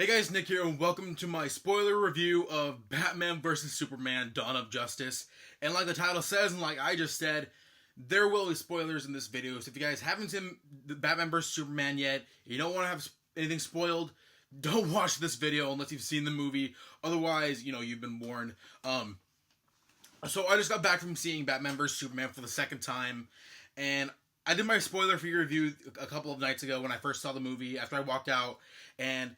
Hey guys, Nick here, and welcome to my spoiler review of Batman vs. Superman Dawn of Justice. And like the title says, and like I just said, there will be spoilers in this video. So if you guys haven't seen the Batman vs. Superman yet, you don't want to have anything spoiled, don't watch this video unless you've seen the movie. Otherwise, you've been warned. So I just got back from seeing Batman vs. Superman for the second time, and I did my spoiler for your review a couple of nights ago when I first saw the movie after I walked out, and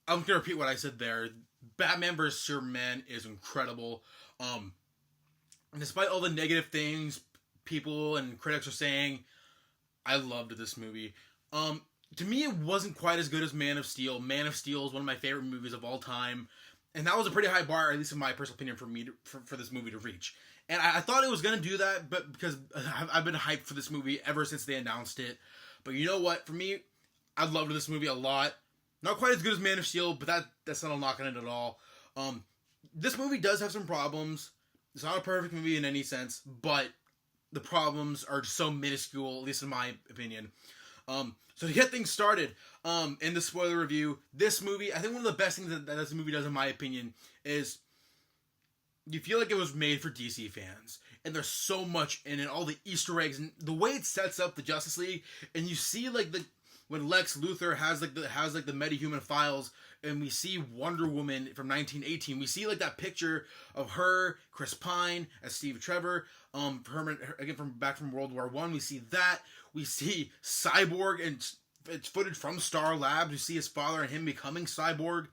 I'm gonna repeat what I said there. Batman vs. Superman is incredible. Despite all the negative things people and critics are saying, I loved this movie. To me, it wasn't quite as good as Man of Steel. Man of Steel is one of my favorite movies of all time, and that was a pretty high bar, at least in my personal opinion, for me for this movie to reach. And I thought it was gonna do that, but because I've been hyped for this movie ever since they announced it. But you know what? For me, I loved this movie a lot. Not quite as good as Man of Steel, but that's not a knock on it at all. This movie does have some problems. It's not a perfect movie in any sense, but the problems are so minuscule, at least in my opinion. So to get things started, in the spoiler review, this movie, I think one of the best things that this movie does, in my opinion, is you feel like it was made for DC fans. And there's so much in it, all the Easter eggs, and the way it sets up the Justice League, and you see when Lex Luthor has the metahuman files, and we see Wonder Woman from 1918, we see that picture of her, Chris Pine as Steve Trevor, Herman again from World War I. We see that. We see Cyborg, and it's footage from Star Labs. We see his father and him becoming Cyborg.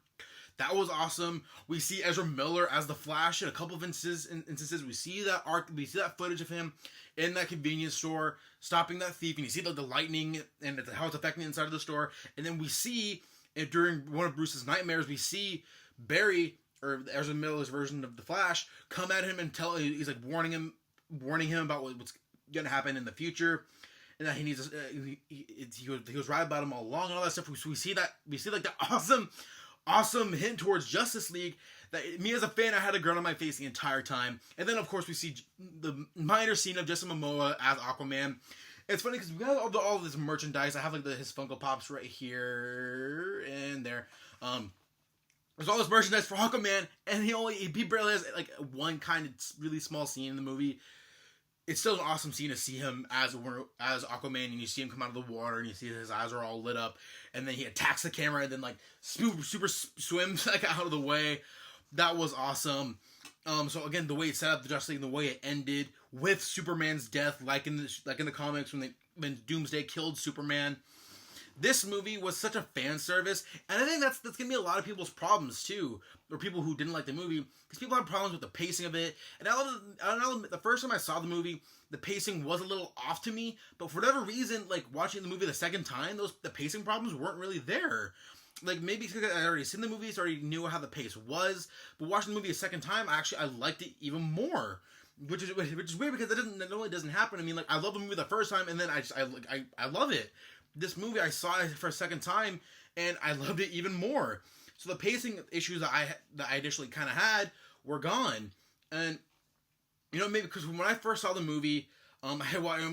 That was awesome. We see Ezra Miller as the Flash in a couple of instances. We see that that footage of him in that convenience store stopping that thief, and you see the lightning and how it's affecting the inside of the store. And then we see during one of Bruce's nightmares, we see Barry, or Ezra Miller's version of the Flash, come at him and he's warning him about what's going to happen in the future, and that he needs he was right about him all along and all that stuff. We see the awesome hint towards Justice League that me as a fan, I had a grin on my face the entire time. And then of course we see the minor scene of Jason Momoa as Aquaman. It's funny because we got all this merchandise. I have his Funko Pops right here and there. There's all this merchandise for Aquaman, and he barely has one kind of really small scene in the movie. It's still an awesome scene to see him as Aquaman, and you see him come out of the water, and you see his eyes are all lit up, and then he attacks the camera, and then super swims out of the way. That was awesome. So again, the way it set up the Justice League, and the way it ended with Superman's death, like in the comics when Doomsday killed Superman. This movie was such a fan service, and I think that's gonna be a lot of people's problems too, or people who didn't like the movie, because people have problems with the pacing of it. And I'll admit, the first time I saw the movie, the pacing was a little off to me, but for whatever reason, watching the movie the second time, the pacing problems weren't really there. Maybe because I already seen the movie, so I already knew how the pace was. But watching the movie a second time, I liked it even more. Which is weird because that normally doesn't happen. I mean, I love the movie the first time, and then I love it. This movie, I saw it for a second time, and I loved it even more. So the pacing issues that I initially kind of had were gone. And maybe because when I first saw the movie, one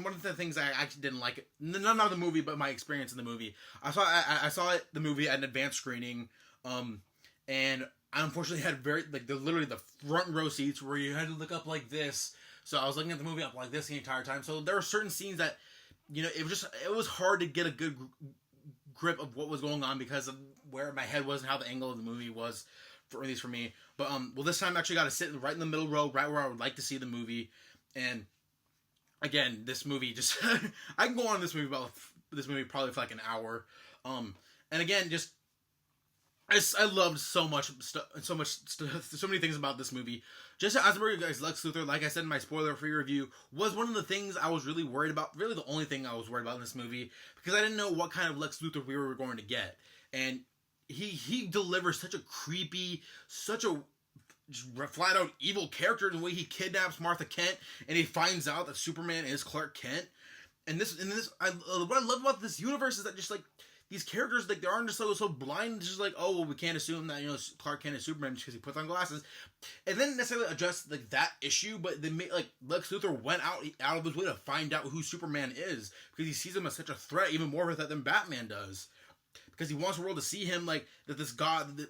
of the things I actually didn't like, not the movie, but my experience in the movie. I saw the movie at an advanced screening, and I unfortunately had literally the front row seats where you had to look up like this. So I was looking at the movie up like this the entire time. So there were certain scenes that, it was hard to get a good grip of what was going on because of where my head was and how the angle of the movie was, at least for me. But this time I actually got to sit right in the middle row, right where I would like to see the movie. And again, this movie just I can go on this movie probably for an hour. And again, just I loved so many things about this movie. Jesse Eisenberg as Lex Luthor, like I said in my spoiler-free review, was one of the things I was really worried about. Really, the only thing I was worried about in this movie, because I didn't know what kind of Lex Luthor we were going to get, and he delivers such a creepy, such a flat-out evil character in the way he kidnaps Martha Kent, and he finds out that Superman is Clark Kent. And what I love about this universe is that just these characters, they aren't just so blind, just oh, well, we can't assume that, Clark Kent is Superman just because he puts on glasses. And then necessarily address, that issue, but they made, Lex Luthor went out of his way to find out who Superman is, because he sees him as such a threat, even more of a threat than Batman does. because he wants the world to see him like that. This God,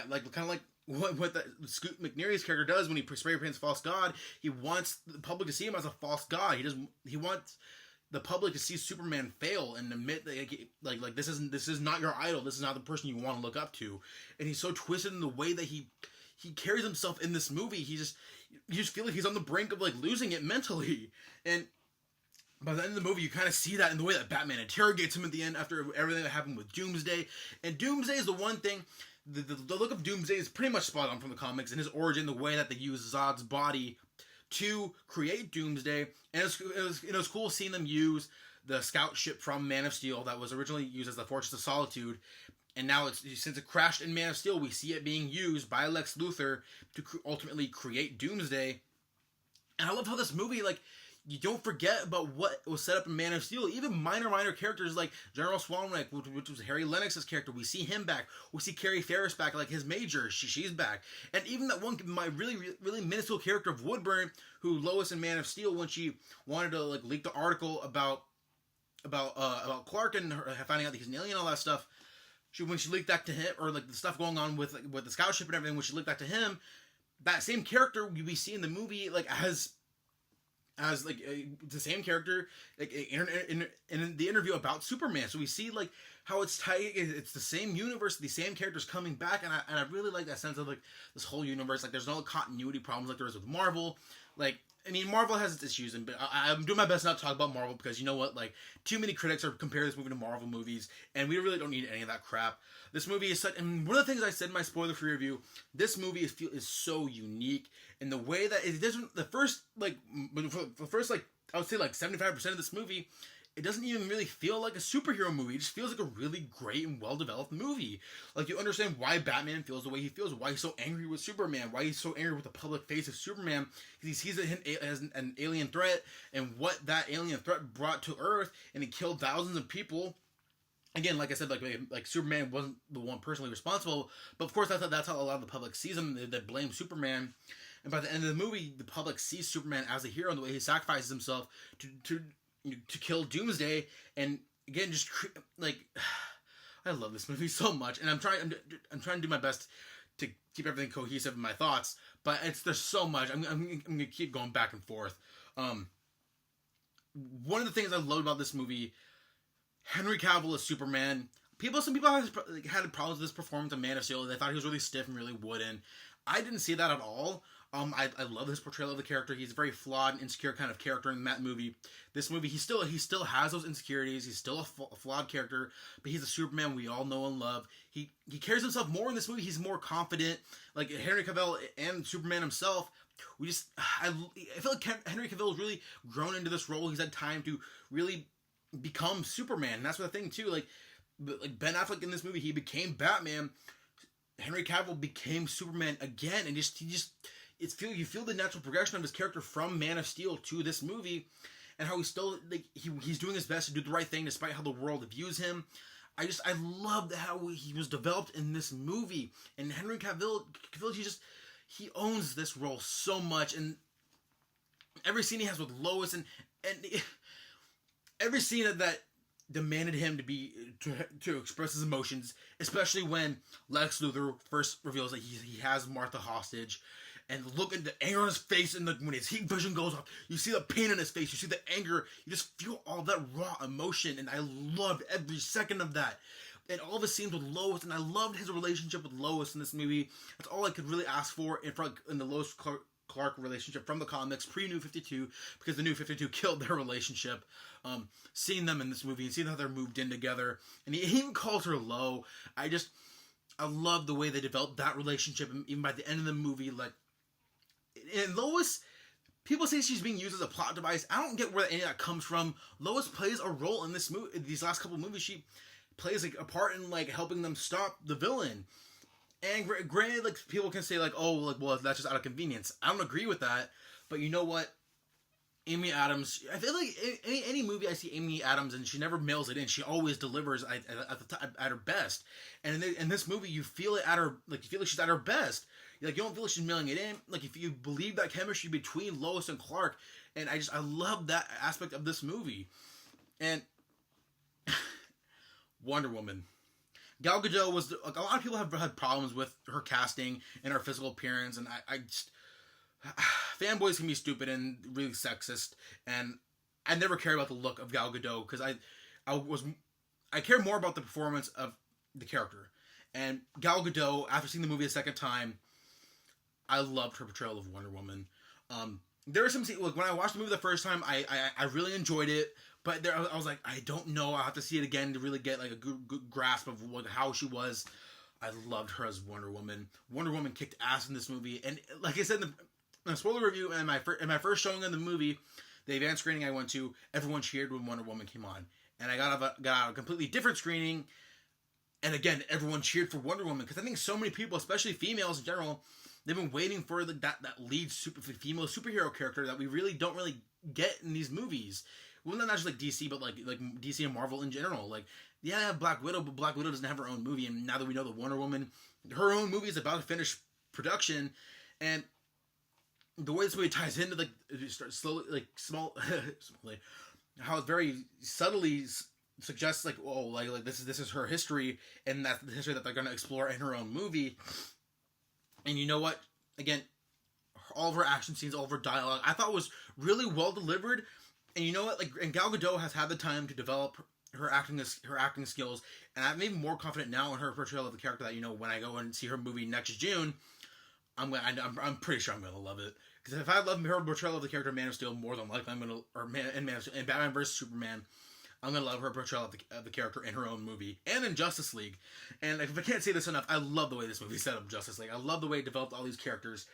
like kind of like what the Scoot McNairy's character does when he spray paints false God. He wants the public to see him as a false God. He wants the public to see Superman fail and admit that like this is not your idol. This is not the person you want to look up to. And he's so twisted in the way that he carries himself in this movie. You just feel like he's on the brink of like losing it mentally. And by the end of the movie, you kind of see that in the way that Batman interrogates him at the end after everything that happened with Doomsday. And Doomsday is the one thing. The look of Doomsday is pretty much spot on from the comics, and his origin, the way that they use Zod's body to create Doomsday. And it was cool seeing them use the scout ship from Man of Steel that was originally used as the Fortress of Solitude. And now, since it crashed in Man of Steel, we see it being used by Lex Luthor to ultimately create Doomsday. And I love how this movie, like, you don't forget about what was set up in Man of Steel. Even minor characters like General Swanwick, which was Harry Lennox's character, we see him back. We see Carrie Ferris back, like his major. She's back. And even that one, my really minuscule character of Woodburn, who Lois in Man of Steel, when she wanted to like leak the article about Clark and her finding out that he's an alien and all that stuff. When she leaked that to him, or like the stuff going on with the scout ship and everything, when she leaked that to him, that same character we see in the movie like as like the same character like in the interview about Superman. So we see like how it's tight. It's the same universe, the same characters coming back, and I really like that sense of like this whole universe. Like there's no continuity problems like there is with Marvel. Like I mean, Marvel has its issues, but I'm doing my best not to talk about Marvel because you know what? Like, too many critics are comparing this movie to Marvel movies, and we really don't need any of that crap. This movie is such, and one of the things I said in my spoiler-free review, this movie is so unique in the way that it doesn't. The first I would say like 75% of this movie, it doesn't even really feel like a superhero movie. It just feels like a really great and well-developed movie. Like, you understand why Batman feels the way he feels, why he's so angry with Superman, why he's so angry with the public face of Superman, because he sees it as an alien threat, and what that alien threat brought to Earth, and it killed thousands of people. Again, like I said, like Superman wasn't the one personally responsible, but of course that's how a lot of the public sees him. They blame Superman. And by the end of the movie, the public sees Superman as a hero and the way he sacrifices himself to kill Doomsday. And again, just like I love this movie so much, and I'm trying to do my best to keep everything cohesive in my thoughts. But there's so much. I'm gonna keep going back and forth. One of the things I loved about this movie, Henry Cavill as Superman. Some people had problems with this performance in Man of Steel. They thought he was really stiff and really wooden. I didn't see that at all. I love his portrayal of the character. He's a very flawed and insecure kind of character in that movie. This movie, he still has those insecurities. He's still a flawed character, but he's a Superman we all know and love. He carries himself more in this movie. He's more confident. Like Henry Cavill and Superman himself, I feel like Henry Cavill has really grown into this role. He's had time to really become Superman. And that's the thing too. Like Ben Affleck in this movie, he became Batman. Henry Cavill became Superman again, and you feel the natural progression of his character from Man of Steel to this movie, and how he's still he's doing his best to do the right thing despite how the world views him. I loved how he was developed in this movie, and Henry Cavill he owns this role so much, and every scene he has with Lois and every scene that demanded him to express his emotions, especially when Lex Luthor first reveals that he has Martha hostage, and look at the anger on his face, and when his heat vision goes off, you see the pain in his face, you see the anger, you just feel all that raw emotion, and I loved every second of that. And all of his scenes with Lois, and I loved his relationship with Lois in this movie. That's all I could really ask for in the Lois Clark relationship from the comics pre-New 52, because the New 52 killed their relationship. Seeing them in this movie and seeing how they're moved in together, and he even calls her Lo. I love the way they developed that relationship, and even by the end of the movie, like, and Lois, people say she's being used as a plot device. I don't get where any of that comes from. Lois plays a role in this movie. These last couple of movies, she plays like a part in like helping them stop the villain. And granted, like, people can say like, oh, like, well, that's just out of convenience. I don't agree with that, but you know what? Amy Adams, I feel like any movie I see Amy Adams in, she never mails it in. She always delivers at her best. And in this movie, you feel it you feel like she's at her best. Like, you don't feel like she's mailing it in. Like, if you believe that chemistry between Lois and Clark, and I love that aspect of this movie. And Wonder Woman. Gal Gadot was like, a lot of people have had problems with her casting and her physical appearance, and I just fanboys can be stupid and really sexist, and I never cared about the look of Gal Gadot because I care more about the performance of the character. And Gal Gadot, after seeing the movie a second time, I loved her portrayal of Wonder Woman. There were some scenes, like when I watched the movie the first time, I really enjoyed it, but there I was like, I don't know, I'll have to see it again to really get like a good grasp of how she was. I loved her as Wonder Woman. Wonder Woman kicked ass in this movie, and like I said in the spoiler review, and my first showing of the movie, the advanced screening I went to, everyone cheered when Wonder Woman came on, and I got out a completely different screening, and again everyone cheered for Wonder Woman because I think so many people, especially females in general, they've been waiting for that lead female superhero character that we really don't really get in these movies. Well, not just like DC, but like DC and Marvel in general. Like, yeah, Black Widow, but Black Widow doesn't have her own movie, and now that we know the Wonder Woman, her own movie is about to finish production, and the way this movie ties into like slowly, like slowly, how it very subtly suggests like, oh, like this is her history, and that's the history that they're going to explore in her own movie. And you know what? Again, all of her action scenes, all of her dialogue, I thought was really well delivered. And you know what? Like, and Gal Gadot has had the time to develop her acting skills, and I'm even more confident now in her portrayal of the character that, you know, when I go and see her movie next June, I'm pretty sure I'm gonna love it. Because if I love her portrayal of the character Man of Steel, more than likely I'm gonna and Batman vs Superman, I'm gonna love her portrayal of the character in her own movie and in Justice League. And if I can't say this enough, I love the way this movie set up Justice League. I love the way it developed all these characters.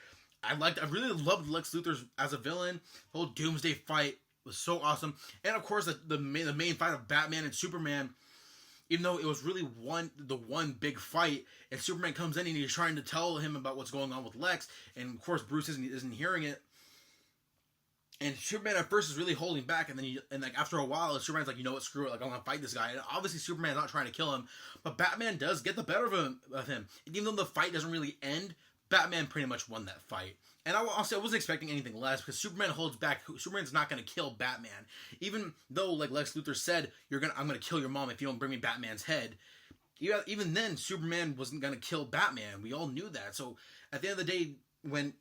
I really loved Lex Luthor as a villain. The whole Doomsday fight was so awesome, and of course the main fight of Batman and Superman. Even though it was really the one big fight, and Superman comes in and he's trying to tell him about what's going on with Lex, and of course Bruce isn't hearing it. And Superman at first is really holding back, and then like after a while, Superman's like, you know what, screw it, like I'm gonna fight this guy. And obviously Superman's not trying to kill him, but Batman does get the better of him. And even though the fight doesn't really end, Batman pretty much won that fight. And I wasn't expecting anything less because Superman holds back. Superman's not going to kill Batman, even though, like Lex Luthor said, I'm going to kill your mom if you don't bring me Batman's head. Even then, Superman wasn't going to kill Batman. We all knew that. So at the end of the day, when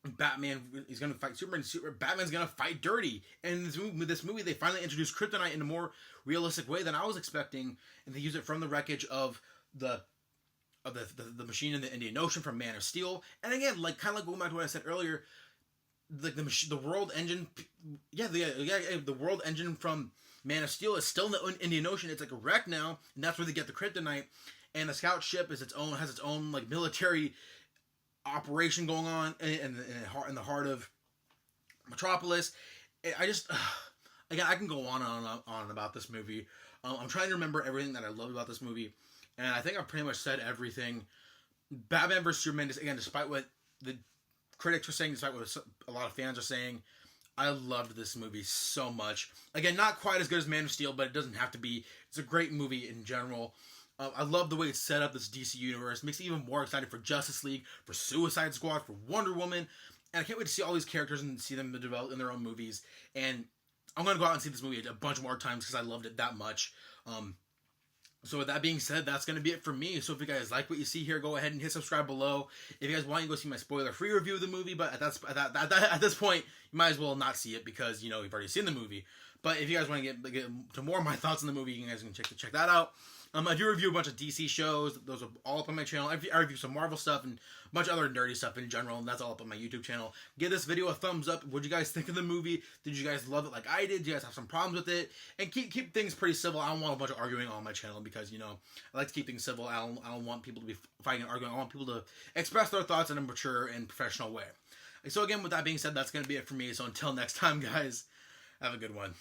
Batman is going to fight Superman, Batman's going to fight dirty. And in this movie, they finally introduced Kryptonite in a more realistic way than I was expecting, and they use it from the wreckage of the machine in the Indian Ocean from Man of Steel. And again, like kind of like going back to what I said earlier, like the world engine, the world engine from Man of Steel is still in the Indian Ocean. It's like a wreck now, and that's where they get the kryptonite. And the scout ship has its own like military operation going on in the heart of Metropolis. I just again, I can go on and on about this movie. I'm trying to remember everything that I love about this movie. And I think I've pretty much said everything. Batman vs. Superman, again, despite what the critics are saying, despite what a lot of fans are saying, I loved this movie so much. Again, not quite as good as Man of Steel, but it doesn't have to be. It's a great movie in general. I love the way it's set up, this DC universe. It makes me even more excited for Justice League, for Suicide Squad, for Wonder Woman. And I can't wait to see all these characters and see them develop in their own movies. And I'm going to go out and see this movie a bunch more times because I loved it that much. So with that being said, that's going to be it for me. So if you guys like what you see here, go ahead and hit subscribe below. If you guys want, you go see my spoiler-free review of the movie. But at this point, you might as well not see it because, you know, you've already seen the movie. But if you guys want to get to more of my thoughts on the movie, you guys can check that out. I do review a bunch of DC shows. Those are all up on my channel. I review some Marvel stuff and a bunch of other nerdy stuff in general, and that's all up on my YouTube channel. Give this video a thumbs up. What did you guys think of the movie? Did you guys love it like I did? Did you guys have some problems with it? And keep things pretty civil. I don't want a bunch of arguing on my channel because, you know, I like to keep things civil. I don't want people to be fighting and arguing. I want people to express their thoughts in a mature and professional way. So again, with that being said, that's going to be it for me. So until next time, guys, have a good one.